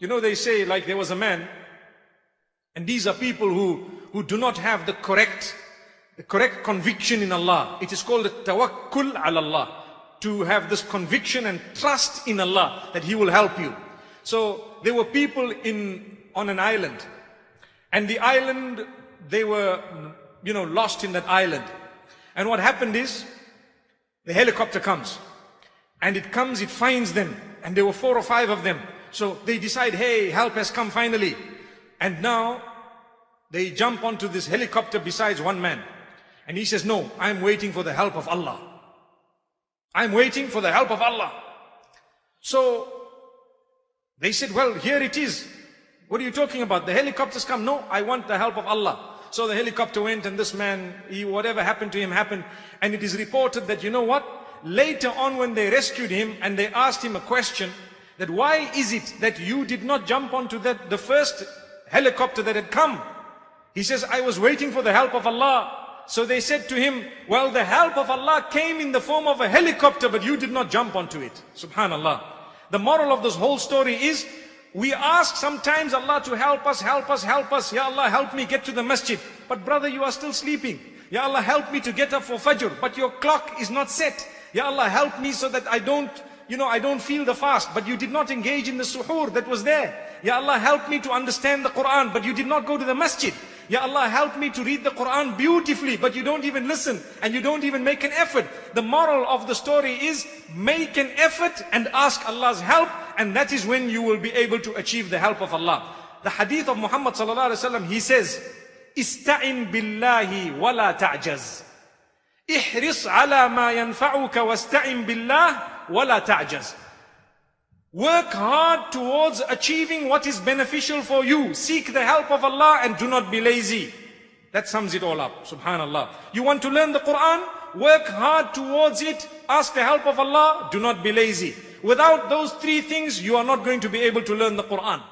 You know, they say, like there was a man, and these are people who do not have the correct conviction in Allah. It is called tawakkul ala Allah. To have this conviction and trust in Allah that He will help you. So there were people on an island, and the island, they were, lost in that island. And what happened is, the helicopter comes, and it finds them, and there were 4 or 5 of them. So they decide, hey, help has come finally. And now they jump onto this helicopter besides one man. And he says, no, I'm waiting for the help of Allah. I'm waiting for the help of Allah. So they said, well, here it is. What are you talking about? The helicopters come. No, I want the help of Allah. So the helicopter went, and this man, whatever happened to him happened. And it is reported that, you know what? Later on, when they rescued him and they asked him a question, that why is it that you did not jump onto the first helicopter that had come? He says, I was waiting for the help of Allah. So they said to him, well, the help of Allah came in the form of a helicopter, but you did not jump onto it. Subhanallah. The moral of this whole story is, we ask sometimes Allah to help us, help us, help us. Ya Allah, help me get to the masjid. But brother, you are still sleeping. Ya Allah, help me to get up for Fajr, but your clock is not set. Ya Allah, help me so that I don't feel the fast, but you did not engage in the suhoor that was there. Ya Allah, help me to understand the Quran, but you did not go to the masjid. Ya Allah, help me to read the Quran beautifully, but you don't even listen, and you don't even make an effort. The moral of the story is, make an effort and ask Allah's help, and that is when you will be able to achieve the help of Allah. The hadith of Muhammad sallallahu alaihi wasallam, he says, Ista'in billahi wa la ta'jaz. Ihris ala ma yanfa'uka wasta'in billah wa la ta'jaz. Work hard towards achieving what is beneficial for you. Seek the help of Allah and do not be lazy. That sums it all up. Subhanallah. You want to learn the Quran? Work hard towards it. Ask the help of Allah. Do not be lazy. Without those 3 things, you are not going to be able to learn the Quran.